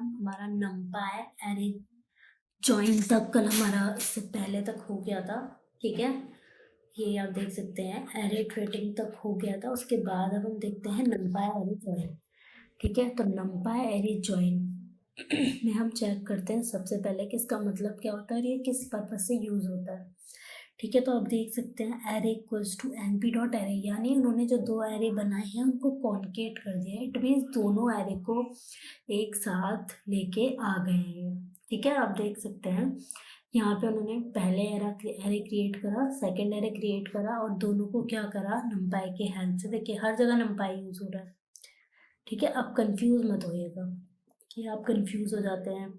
हमारा numpy array join तक कल हमारा इससे पहले तक हो गया था, ठीक है। ये आप देख सकते हैं array iterating तक हो गया था। उसके बाद अब हम देखते हैं numpy array join, ठीक है। तो numpy array join में हम चेक करते हैं सबसे पहले कि इसका मतलब क्या होता है और ये किस पर्पज से यूज होता है, ठीक है। तो आप देख सकते हैं array equals to np dot array, यानी उन्होंने जो दो एरे बनाए हैं उनको कॉन्केट कर दिया है। इट मीन्स दोनों एरे को एक साथ लेके आ गए हैं, ठीक है। आप देख सकते हैं यहाँ पे उन्होंने पहले एरे क्रिएट करा, सेकंड एरे क्रिएट करा और दोनों को क्या करा, numpy के हेल्प से। देखिए हर जगह numpy यूज हो रहा है, ठीक है। अब कंफ्यूज मत होइएगा कि आप कंफ्यूज हो जाते हैं।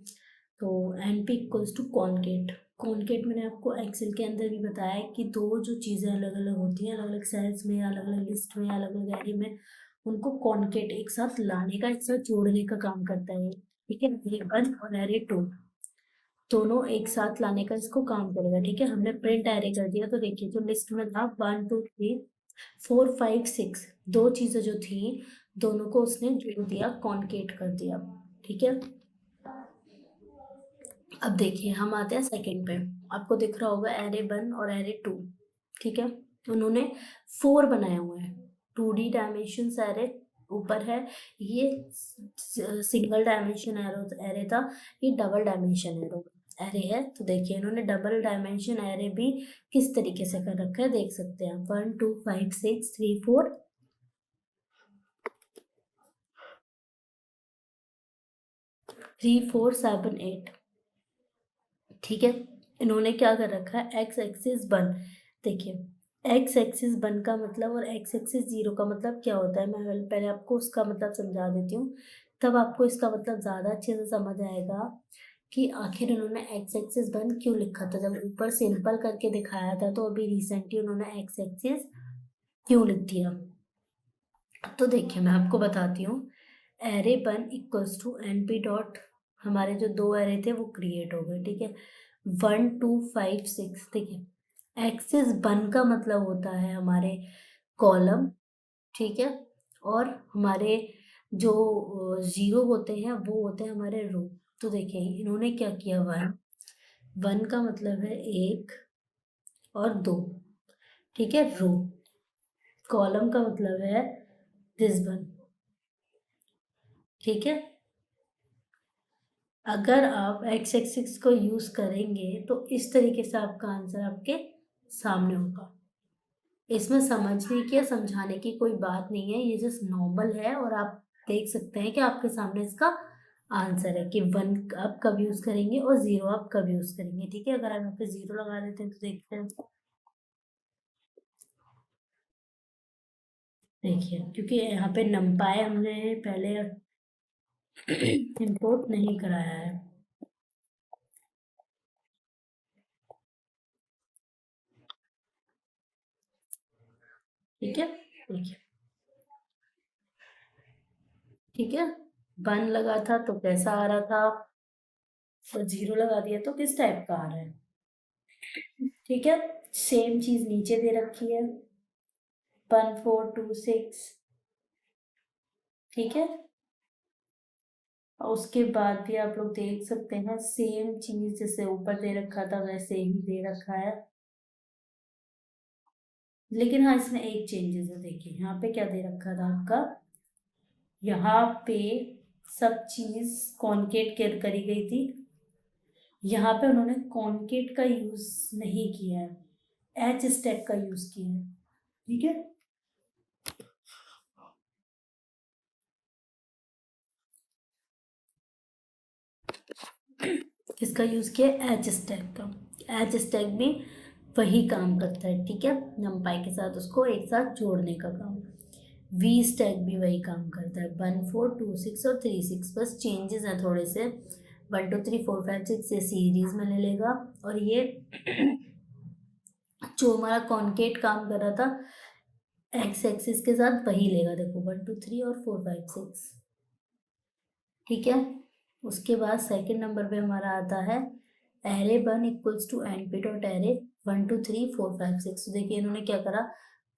तो np equals to concat, concat मैंने आपको एक्सेल के अंदर भी बताया है कि दो जो चीज़ें अलग अलग होती हैं, अलग अलग सेल्स में, अलग अलग लिस्ट में, अलग अलग एरे में, उनको कॉन्केट एक साथ लाने का, एक साथ जोड़ने का काम करता है, ठीक है। एरे 1 और एरे 2 दोनों एक साथ लाने का इसको काम करेगा, ठीक है। हमने प्रिंट एरे कर दिया, तो देखिए जो लिस्ट में था 1 2 3 4 5 6 दो चीजें जो थी दोनों को उसने जोड़ दिया, कॉन्केट कर दिया, ठीक है। अब देखिए हम आते हैं सेकंड पे। आपको दिख रहा होगा एरे 1 और एरे 2, ठीक है। उन्होंने 4 बनाए हुए हैं। 2D डायमेंशन एरे ऊपर है, ये सिंगल डायमेंशन एरे था, ये डबल डायमेंशन एरे है। तो देखिए इन्होंने डबल डायमेंशन एरे भी किस तरीके से कर रखा है देख सकते हैं। 1 2 5 6 3 4 3 4 7 8, ठीक है। इन्होंने क्या कर रखा है, एक्स एक्सिस बन। देखिए एक्स एक्सिस बन का मतलब और एक्स एक्सिस जीरो का मतलब क्या होता है, मैं पहले आपको उसका मतलब समझा देती हूँ, तब आपको इसका मतलब ज़्यादा अच्छे से समझ आएगा कि आखिर उन्होंने एक्स एक्सिस बन क्यों लिखा था। जब ऊपर सिंपल करके दिखाया था तो अभी रिसेंटली उन्होंने एक्स एक्सिस क्यों लिख दिया। तो देखिए मैं आपको बताती हूँ, array 1 equals to np dot, हमारे जो दो एरे थे वो क्रिएट हो गए, ठीक है। 1 2 5 6, देखिए एक्सिस 1 का मतलब होता है हमारे कॉलम, ठीक है। और हमारे जो जीरो होते हैं वो होते हैं हमारे रो। तो देखिए इन्होंने क्या किया, 1 का मतलब है 1 और 2, ठीक है। रो, कॉलम का मतलब है दिस वन, ठीक है। अगर आप एक्स एक्सिस को यूज करेंगे तो इस तरीके से आपका आंसर आपके सामने होगा। इसमें समझने की या समझाने की कोई बात नहीं है, ये जस्ट नॉर्मल है। और आप देख सकते हैं कि आपके सामने इसका आंसर है कि 1 आप कब यूज करेंगे और 0 आप कब यूज करेंगे, ठीक है। अगर आप यहाँ पे 0 लगा देते हैं तो देखते हैं, देखिए क्योंकि यहाँ पे नंपाई हमने पहले इंपोर्ट नहीं कराया है, ठीक है। देखिए ठीक है, 1 लगा था तो कैसा आ रहा था, और 0 लगा दिया तो किस टाइप का आ रहा है, ठीक है। सेम चीज नीचे दे रखी है 1 4 2 6, ठीक है। और उसके बाद भी आप लोग देख सकते हैं सेम चीज जैसे ऊपर दे रखा था वैसे ही दे रखा है। लेकिन हाँ इसमें एक चेंजेस है, देखिए यहाँ पे क्या दे रखा था आपका, यहाँ पे सब चीज कॉन्केट करी गई थी, यहाँ पे उन्होंने कॉन्केट का यूज नहीं किया है, एच स्टेप का यूज किया है, ठीक है। किसका यूज किया, एच स्टैक का। एच स्टैक भी वही काम करता है, ठीक है, नंपाई के साथ उसको एक साथ जोड़ने का काम। वी स्टैक भी वही काम करता है, 1 4 2 6 और 3 6, बस चेंजेस हैं थोड़े से। 1 2 3 4 5 6 ये सीरीज में ले लेगा, और ये जो हमारा कॉन्केट काम कर रहा था एक्स एक्सिस के साथ वही लेगा, देखो 1 2 3 और 4 5 6, ठीक है। उसके बाद सेकंड नंबर पे हमारा आता है array 1 equals to np dot array 1 2 3 4 5 6। देखिए इन्होंने क्या करा,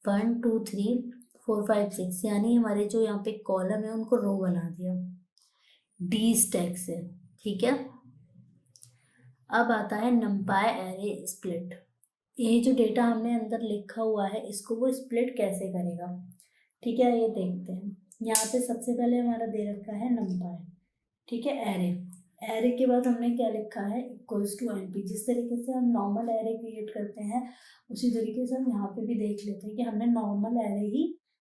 1 2 3 4 5 6, यानी हमारे जो यहाँ पे कॉलम है उनको रो बना दिया, डी स्टैक से, ठीक है। अब आता है numpy array split। ये जो डेटा हमने अंदर लिखा हुआ है इसको वो स्प्लिट कैसे करेगा, ठीक है, ये देखते हैं। यहाँ पे सबसे पहले हमारा दे रखा है numpy, ठीक है, एरे। एरे के बाद हमने क्या लिखा है, इक्वल्स टू np। जिस तरीके से हम नॉर्मल एरे क्रिएट करते हैं उसी तरीके से हम यहाँ पे भी देख लेते हैं कि हमने नॉर्मल एरे ही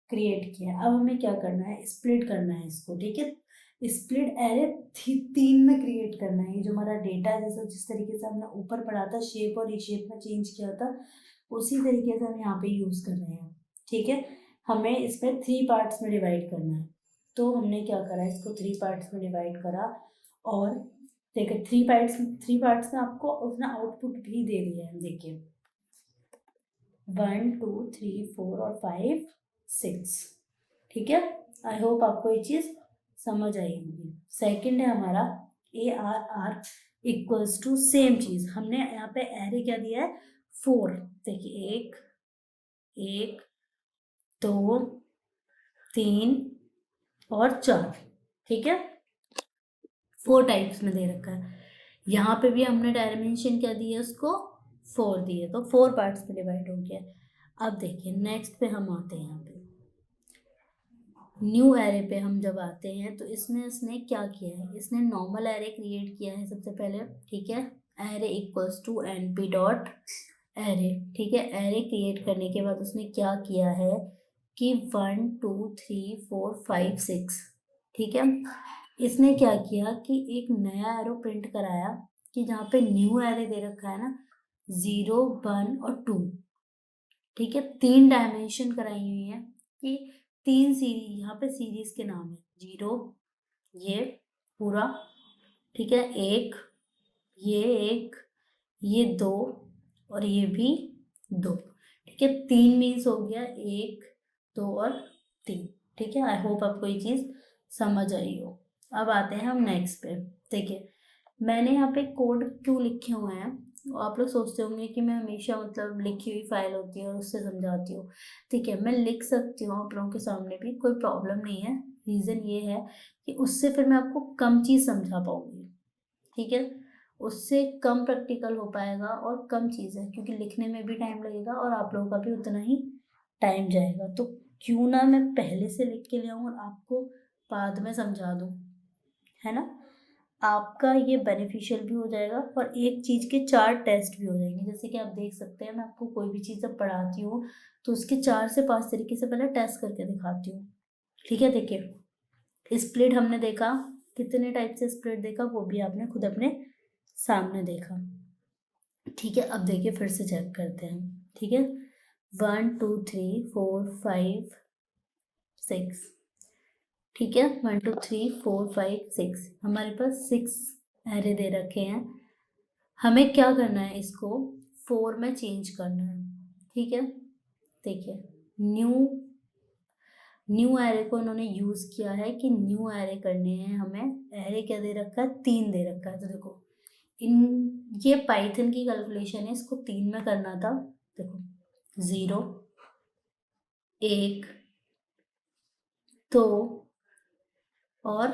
क्रिएट किया है। अब हमें क्या करना है, स्प्लिट करना है इसको, ठीक है। स्प्लिट एरे 3 में क्रिएट करना है। ये जो हमारा डेटा है, जैसे जिस तरीके से हमने ऊपर पढ़ा था शेप और रीशेप में चेंज किया था, उसी तरीके से हम यहाँ पे यूज कर रहे हैं, ठीक है। हमें इसमें 3 पार्ट्स में डिवाइड करना है। तो हमने क्या करा, इसको 3 पार्ट्स में डिवाइड करा और देखिए 3 पार्ट्स में आपको उसने आउटपुट भी दे दिया है। देखिए 1 2 3 4 और 5 6, ठीक है। आई होप आपको ये चीज समझ आई होगी। सेकंड है हमारा ARR इक्वल्स टू सेम चीज। हमने यहाँ पे एरे क्या दिया है, 4। देखिए 1 1 2 3 और 4, ठीक है। 4 टाइप्स में दे रखा है। यहाँ पे भी हमने डायमेंशन क्या दी है उसको, 4 दी है, तो 4 पार्ट्स में डिवाइड हो गया। अब देखिए नेक्स्ट पे हम आते हैं, यहाँ पे न्यू एरे पे हम जब आते हैं तो इसमें इसने क्या किया है, इसने नॉर्मल एरे क्रिएट किया है सबसे पहले, ठीक है। Array equals to np dot array, ठीक है। एरे क्रिएट करने के बाद उसने क्या किया है कि 1 2 3 4 5 6, ठीक है। इसने क्या किया कि एक नया एरो प्रिंट कराया कि जहाँ पे न्यू एरे दे रखा है ना 0 1 और 2, ठीक है। 3 डायमेंशन कराई हुई है कि 3 सीरीज, यहाँ पे सीरीज के नाम है 0 ये पूरा, ठीक है, 1 ये 1 ये 2 और ये भी 2, ठीक है। 3 मीन्स हो गया 1 2 और 3, ठीक है। आई होप आपको ये चीज समझ आई हो। अब आते हैं हम नेक्स्ट पे। देखिए मैंने यहाँ पे कोड क्यों लिखे हुए हैं, आप लोग सोचते होंगे कि मैं हमेशा मतलब लिखी हुई फाइल होती है और उससे समझाती हूँ, ठीक है। मैं लिख सकती हूँ आप लोगों के सामने भी, कोई प्रॉब्लम नहीं है। रीज़न ये है कि उससे फिर मैं आपको कम चीज़ समझा पाऊंगी, ठीक है। उससे कम प्रैक्टिकल हो पाएगा और कम चीज़ है, क्योंकि लिखने में भी टाइम लगेगा और आप लोगों का भी उतना ही टाइम जाएगा। तो क्यों ना मैं पहले से लिख के ले आऊँ और आपको बाद में समझा दूँ, है ना। आपका ये बेनिफिशियल भी हो जाएगा और एक चीज़ के 4 टेस्ट भी हो जाएंगे। जैसे कि आप देख सकते हैं मैं आपको कोई भी चीज़ जब पढ़ाती हूँ तो उसके 4 से 5 तरीके से पहले टेस्ट करके दिखाती हूँ, ठीक है। देखिए स्प्लिट हमने देखा, कितने टाइप से स्प्लिट देखा वो भी आपने खुद अपने सामने देखा, ठीक है। अब देखिए फिर से चेक करते हैं, ठीक है। 1 2 3 4 5 6, ठीक है। 1 2 3 4 5 6, हमारे पास 6 एरे दे रखे हैं। हमें क्या करना है, इसको 4 में चेंज करना है, ठीक है। देखिए न्यू न्यू एरे को उन्होंने यूज किया है कि न्यू एरे करने हैं हमें। एरे क्या दे रखा है, 3 दे रखा है। तो देखो ये पाइथन की कैलकुलेशन है, इसको 3 में करना था। देखो 0 1 2 और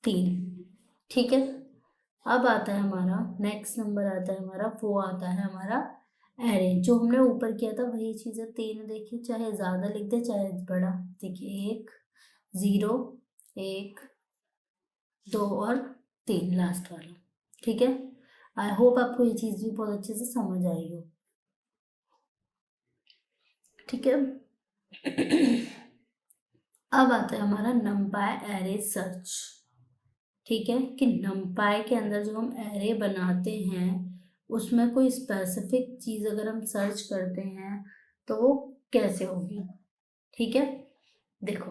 3, ठीक है। अब आता है हमारा नेक्स्ट नंबर, आता है हमारा, वो आता है हमारा एरे। जो हमने ऊपर किया था वही चीज़ है। 3 देखिए, चाहे ज़्यादा लिख दे चाहे बड़ा। देखिए 1 0 1 2 और 3 लास्ट वाला, ठीक है। आई होप आपको ये चीज़ भी बहुत अच्छे से समझ आई हो, ठीक है। अब आता है हमारा numpy एरे सर्च, ठीक है। कि numpy के अंदर जो हम एरे बनाते हैं उसमें कोई स्पेसिफिक चीज़ अगर हम सर्च करते हैं तो वो कैसे होगी, ठीक है। देखो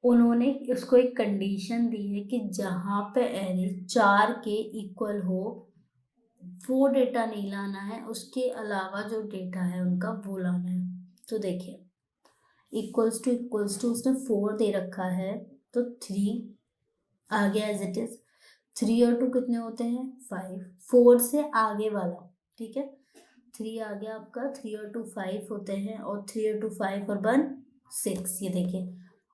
उन्होंने उसको एक कंडीशन दी है कि जहाँ पे एरे 4 के इक्वल हो वो डेटा नहीं लाना है, उसके अलावा जो डेटा है उनका वो लाना है। तो देखिए इक्वल्स टू उसने 4 दे रखा है तो 3 आ गया एज इट इज। 3 और 2 कितने होते हैं, 5। 4 से आगे वाला, ठीक है। 3 आ गया आपका, 3 और 2 5 होते हैं और 3 और 2 5 और 1 6। ये देखिए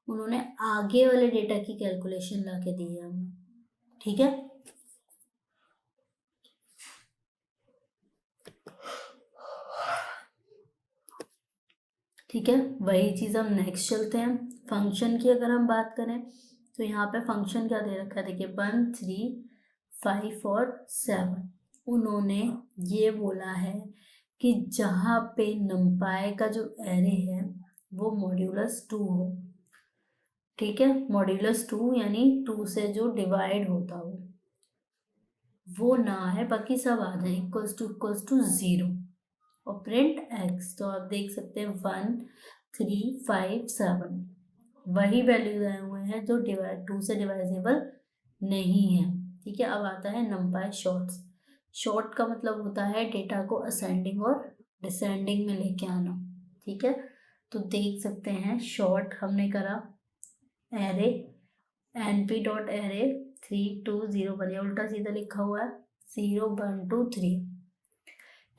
उन्होंने आगे वाले डेटा की कैलकुलेशन ला के दी है हमें, ठीक है। ठीक है, वही चीज़ हम नेक्स्ट चलते हैं। फंक्शन की अगर हम बात करें तो यहाँ पे फंक्शन क्या दे रखा है, देखिए 1 3 5 और 7। उन्होंने ये बोला है कि जहाँ पे नंपाई का जो एरे है वो मॉड्यूलस 2 हो। ठीक है, मॉड्यूलस 2 यानी 2 से जो डिवाइड होता हो वो ना है, बाकी सब आ जाए इक्वल्स टू 0 और प्रिंट एक्स। तो आप देख सकते हैं 1 3 5 7 वही वैल्यूज आए हुए हैं जो डिवाइड 2 से डिवाइजेबल नहीं है। ठीक है, अब आता है नंपाई शॉर्ट्स। शॉर्ट का मतलब होता है डेटा को असेंडिंग और डिसेंडिंग में लेके आना। ठीक है, तो देख सकते हैं शॉर्ट हमने करा एरे np डॉट एरे 3 2 0 1, उल्टा सीधा लिखा हुआ है 0 1 2 3।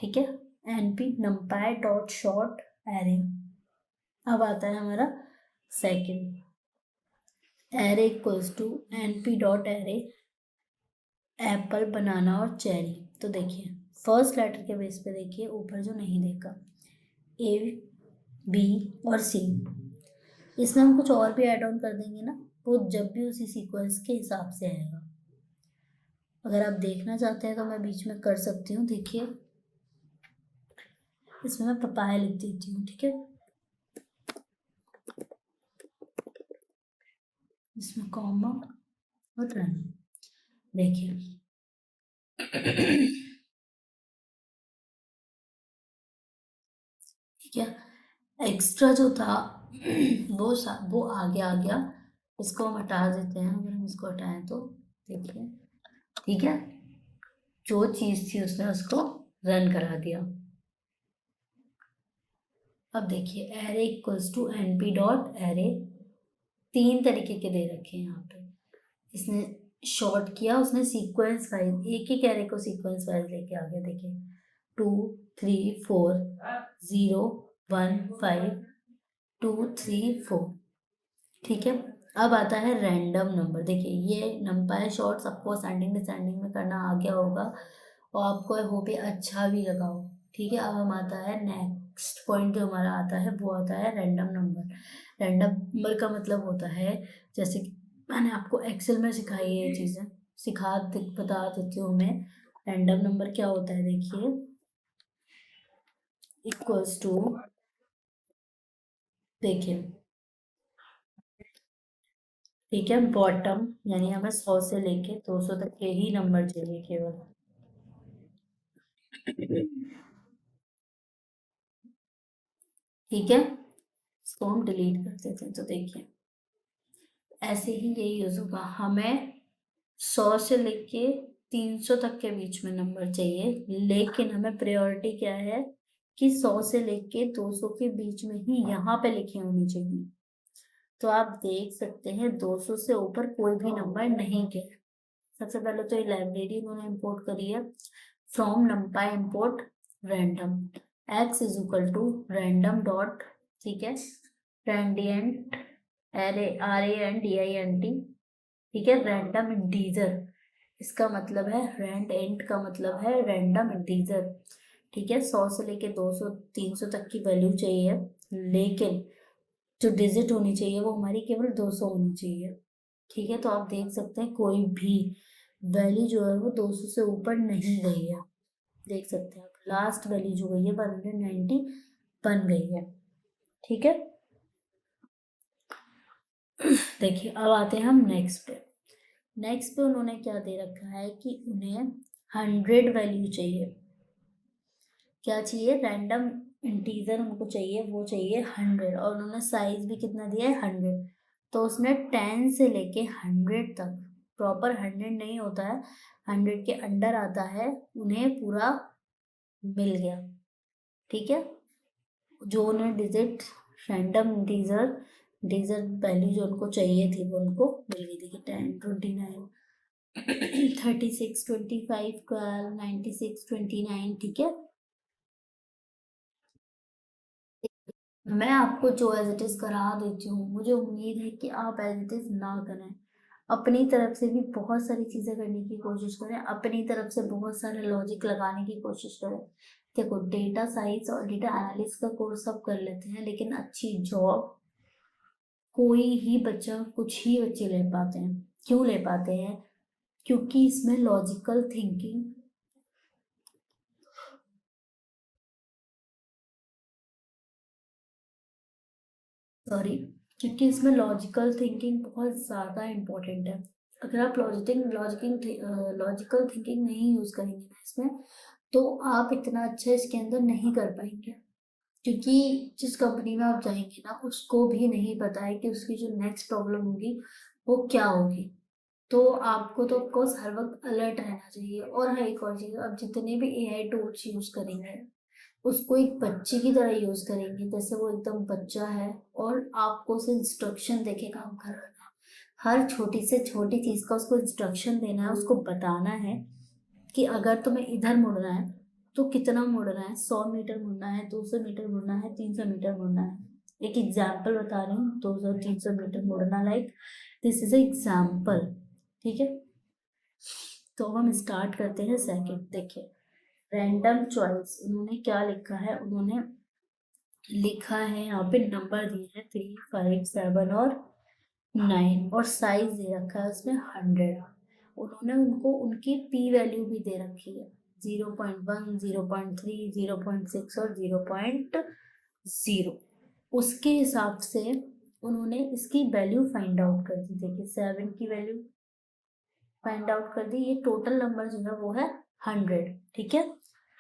ठीक है, np numpy dot short array. अब आता है हमारा second array equals to np dot array apple banana और चेरी। तो देखिए फर्स्ट लेटर के बेस पे देखिए ऊपर जो नहीं देखा ए बी और सी, इसमें हम कुछ और भी ऐड ऑन कर देंगे ना, वो जब भी उसी सीक्वेंस के हिसाब से आएगा। अगर आप देखना चाहते हैं तो मैं बीच में कर सकती हूँ। देखिए इसमें मैं पपाया लिख देती हूँ। ठीक है, इसमें कॉमा और रन। देखिए ठीक है, एक्स्ट्रा जो था वो आगे आ गया, इसको हम हटा देते हैं। अगर हम इसको हटाएं तो देखिए, ठीक है, जो चीज़ थी उसने उसको रन करा दिया। अब देखिए array equals to np dot array 3 तरीके के दे रखे हैं यहाँ पे। इसने शॉर्ट किया, उसने सीक्वेंस वाइज एक एक एरे को सीक्वेंस वाइज लेके आ गया। देखिए 2 3 4 0 1 5 2 3 4। ठीक है, अब आता है रैंडम नंबर। देखिए ये नंपाई शॉर्ट सबको असेंडिंग डिसेंडिंग में करना आ गया होगा और आपको आई होप ये अच्छा भी लगा हो। ठीक है, अब हम आता है नेक्स्ट पॉइंट जो हमारा आता है वो आता है रैंडम नंबर। रैंडम नंबर का मतलब होता है, जैसे कि मैंने आपको एक्सेल में सिखाई है ये चीज़ें, बता देती हूँ मैं। रैंडम नंबर क्या होता है, देखिए इक्वल्स टू, देखिए ठीक है, बॉटम यानी हमें 100 से लेके 200 तक के ही नंबर चाहिए केवल। ठीक है, इसको हम डिलीट कर देते हैं। तो देखिए ऐसे ही यही यूज होगा, हमें 100 से लेके 300 तक के बीच में नंबर चाहिए, लेकिन हमें प्रायोरिटी क्या है कि 100 से लेके 200 के बीच में ही यहाँ पे लिखी होनी चाहिए। तो आप देख सकते हैं 200 से ऊपर कोई भी नंबर नहीं है। सबसे पहले तो ये लाइब्रेरी उन्होंने इंपोर्ट करी है, from numpy import random x is equal to random dot, ठीक है, रैंडियंट एरे RANDINT। ठीक है, रैंडम इंटीजर, इसका मतलब है रैंड एंड का मतलब है रैंडम इंटीजर। ठीक है, 100 से लेके 200 300 तक की वैल्यू चाहिए, लेकिन जो डिजिट होनी चाहिए वो हमारी केवल 200 होनी चाहिए। ठीक है, तो आप देख सकते हैं कोई भी वैल्यू जो है वो 200 से ऊपर नहीं गई है। देख सकते हैं आप लास्ट वैल्यू जो गई है 190 बन गई है। ठीक है, देखिए अब आते हैं हम नेक्स्ट पे। नेक्स्ट पे उन्होंने क्या दे रखा है कि उन्हें 100 वैल्यू चाहिए। क्या चाहिए, रैंडम इंटीजर उनको चाहिए, वो चाहिए 100, और उन्होंने साइज भी कितना दिया है 100। तो उसने 10 से लेके 100 तक, प्रॉपर 100 नहीं होता है, 100 के अंडर आता है, उन्हें पूरा मिल गया। ठीक है, जो उन्हें digit random integer integer value जो उनको चाहिए थी वो उनको मिल गई। देखिए 10 29 36 25 12 96 29। ठीक है, मैं आपको जो एज इट इज करा देती हूँ, मुझे उम्मीद है कि आप एज इट इज ना करें। अपनी तरफ से भी बहुत सारी चीजें करने की कोशिश करें, अपनी तरफ से बहुत सारे लॉजिक लगाने की कोशिश करें। देखो, डेटा साइंस और डेटा एनालिस्ट का कोर्स सब कर लेते हैं, लेकिन अच्छी जॉब कोई ही बच्चा, कुछ ही बच्चे ले पाते हैं। क्यों ले पाते हैं? क्योंकि इसमें लॉजिकल थिंकिंग, सॉरी, क्योंकि इसमें लॉजिकल थिंकिंग बहुत ज़्यादा इम्पोर्टेंट है। अगर आप लॉजिकल थिंकिंग नहीं यूज़ करेंगे ना इसमें, तो आप इतना अच्छा इसके अंदर नहीं कर पाएंगे। क्योंकि जिस कंपनी में आप जाएंगे ना, उसको भी नहीं पता है कि उसकी जो नेक्स्ट प्रॉब्लम होगी वो क्या होगी। तो आपको तो ऑफकोर्स हर वक्त अलर्ट रहना चाहिए। और हाँ, एक और चीज़, आप जितने भी एआई टूल्स यूज़ करेंगे, उसको एक बच्चे की तरह यूज करेंगे, जैसे वो एकदम बच्चा है और आपको उसे इंस्ट्रक्शन देके काम कराना है। हर छोटी से छोटी चीज का उसको इंस्ट्रक्शन देना है, उसको बताना है कि अगर तुम्हें इधर मुड़ना है तो कितना मुड़ना है, 100 मीटर मुड़ना है, 200 मीटर मुड़ना है, 300 मीटर मुड़ना है। एक एग्जाम्पल बता रही हूँ, 200-300 मीटर मुड़ना, लाइक दिस इज एग्जाम्पल। ठीक है, तो हम स्टार्ट करते हैं सेकंड। देखिए, रैंडम चॉइस उन्होंने क्या लिखा है, उन्होंने लिखा है यहाँ पे नंबर दिए हैं 3, 5, 7 और 9, और साइज दे रखा है उसमें 100। उन्होंने उनको उनकी पी वैल्यू भी दे रखी है, 0.1, 0.3, 0.6 और 0.0। उसके हिसाब से उन्होंने इसकी वैल्यू फाइंड आउट कर दी। देखिए, 7 की वैल्यू फाइंड आउट कर दी। ये टोटल नंबर जो है वो है 100। ठीक है,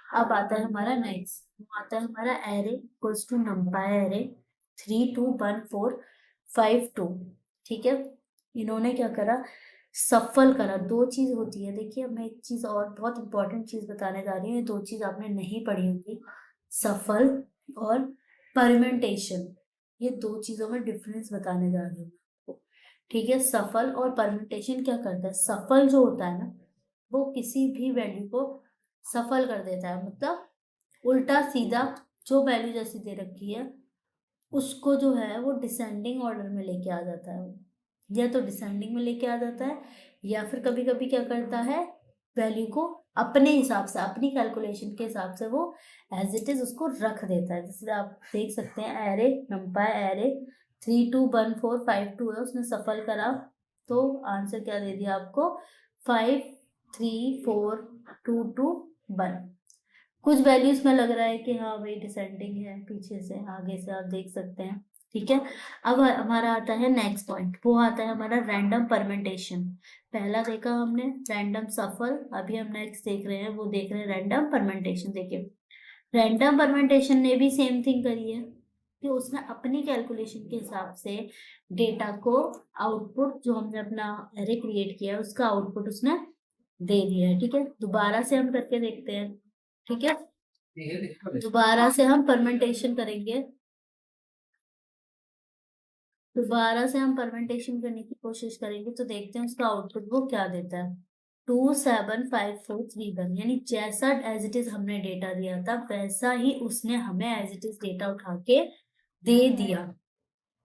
अब आता है हमारा नेक्स्ट, आता है हमारा array equals to numpy array 3, 2, 1, 4, 5, 2। ठीक है, इन्होंने क्या करा, सफल करा। दो चीज होती है, देखिए अब मैं एक चीज और बहुत इंपॉर्टेंट चीज बताने जा रही हूँ, ये दो चीज आपने नहीं पढ़ी होंगी, सफल और परमेंटेशन। ये दो चीजों में डिफरेंस बताने जा रही हूँ। ठीक है, सफल और परम्यूटेशन क्या करता है, सफल जो होता है ना, वो किसी भी वैल्यू को सफल कर देता है, मतलब उल्टा सीधा जो वैल्यू जैसी दे रखी है उसको जो है वो डिसेंडिंग ऑर्डर में लेके आ जाता है। वो या तो डिसेंडिंग में लेके आ जाता है, या फिर कभी कभी क्या करता है, वैल्यू को अपने हिसाब से, अपनी कैलकुलेशन के हिसाब से वो एज इट इज उसको रख देता है। जैसे आप देख सकते हैं, एरे नंपाई एरे 3, 2, 1, 4, 5, 2 है, उसने सफल करा तो आंसर क्या दे दिया आपको, 5, 3, 4, 2, 2, 1। कुछ वैल्यूज में लग रहा है कि हाँ भाई डिसेंडिंग है, पीछे से आगे से आप देख सकते हैं। ठीक है, अब हमारा आता है नेक्स्ट पॉइंट, वो आता है हमारा रैंडम परमेंटेशन। पहला देखा हमने रैंडम सफल, अभी हम नेक्स्ट देख रहे हैं, वो देख रहे हैं रैंडम परमेंटेशन। देखिए, रैंडम परमेंटेशन ने भी सेम थिंग करी है कि उसने अपनी कैलकुलेशन के हिसाब से डेटा को, आउटपुट जो हमने अपना एरे क्रिएट किया है उसका आउटपुट उसने दे दिया है। ठीक है, दोबारा से हम करके देखते हैं। ठीक है, दोबारा से हम परमेंटेशन करेंगे, दोबारा से हम परमेंटेशन करने की कोशिश करेंगे, तो देखते हैं उसका आउटपुट वो क्या देता है। 2, 7, 5, 4, 3, 1, यानी जैसा एज इट इज हमने डेटा दिया था वैसा ही उसने हमें एज इट इज डेटा उठा के दे दिया,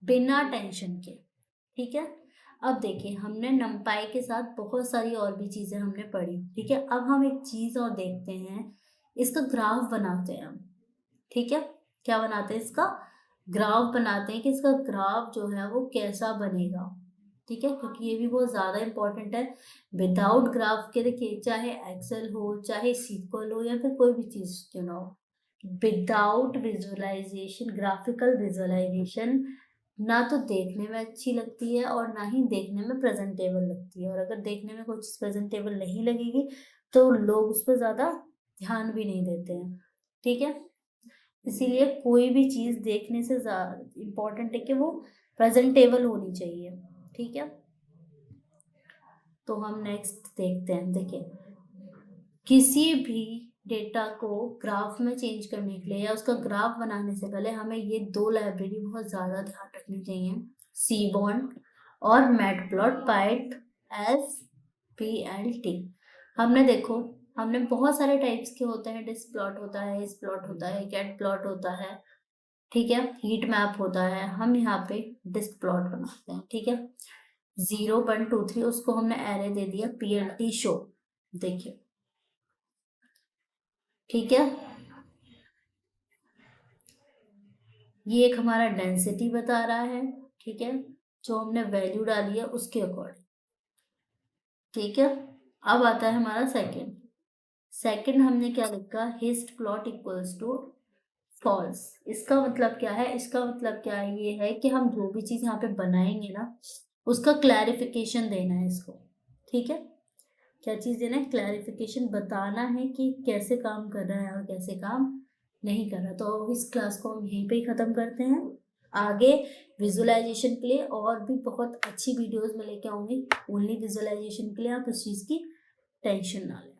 बिना टेंशन के। ठीक है, अब देखिए, हमने नंपाई के साथ बहुत सारी और भी चीजें हमने पढ़ी। ठीक है, अब हम एक चीज और देखते हैं, इसका ग्राफ बनाते हैं हम। ठीक है, क्या बनाते हैं, इसका ग्राफ बनाते हैं कि इसका ग्राफ जो है वो कैसा बनेगा। ठीक है, क्योंकि ये भी बहुत ज्यादा इंपॉर्टेंट है। विदाउट ग्राफ के, देखिए, चाहे एक्सेल हो, चाहे सीक्वल हो, या फिर कोई भी चीज क्यों ना हो, विदाउट विजुअलाइजेशन, ग्राफिकल विजुअलाइजेशन ना तो देखने में अच्छी लगती है और ना ही देखने में प्रेजेंटेबल लगती है। और अगर देखने में कोई चीज प्रेजेंटेबल नहीं लगेगी तो लोग उस पर ज्यादा ध्यान भी नहीं देते हैं। ठीक है, इसीलिए कोई भी चीज देखने से इम्पोर्टेंट है कि वो प्रेजेंटेबल होनी चाहिए। ठीक है, तो हम नेक्स्ट देखते हैं। देखिए, किसी भी डेटा को ग्राफ में चेंज करने के लिए या उसका ग्राफ बनाने से पहले हमें ये दो लाइब्रेरी बहुत ज़्यादा ध्यान रखनी चाहिए, सीबॉन्ड और मैटप्लॉट, पाइट एस पी एल टी। हमने देखो, हमने बहुत सारे टाइप्स के होते हैं, डिस्क प्लॉट होता है, इस प्लॉट होता है, कैट प्लॉट होता है। ठीक है, हीट मैप होता है, हम यहाँ पे डिस्क प्लॉट बनाते हैं। ठीक है, 0 1 2 3, उसको हमने एरे दे दिया plt शो। देखिए ठीक है, ये एक हमारा डेंसिटी बता रहा है, ठीक है, जो हमने वैल्यू डाली है उसके अकॉर्डिंग। ठीक है, अब आता है हमारा सेकंड। सेकंड हमने क्या लिखा, hist plot equals to false. इसका मतलब क्या है, इसका मतलब क्या है, ये है कि हम जो भी चीज यहाँ पे बनाएंगे ना, उसका क्लैरिफिकेशन देना है इसको। ठीक है, क्या चीज देना है, क्लैरिफिकेशन बताना है कि कैसे काम कर रहा है और कैसे काम नहीं कर रहा। तो इस क्लास को हम यहीं पे ही खत्म करते हैं। आगे विजुअलाइजेशन के लिए और भी बहुत अच्छी वीडियोस में लेके आऊंगी। ओनली विजुअलाइजेशन के लिए आप उस चीज की टेंशन ना लें।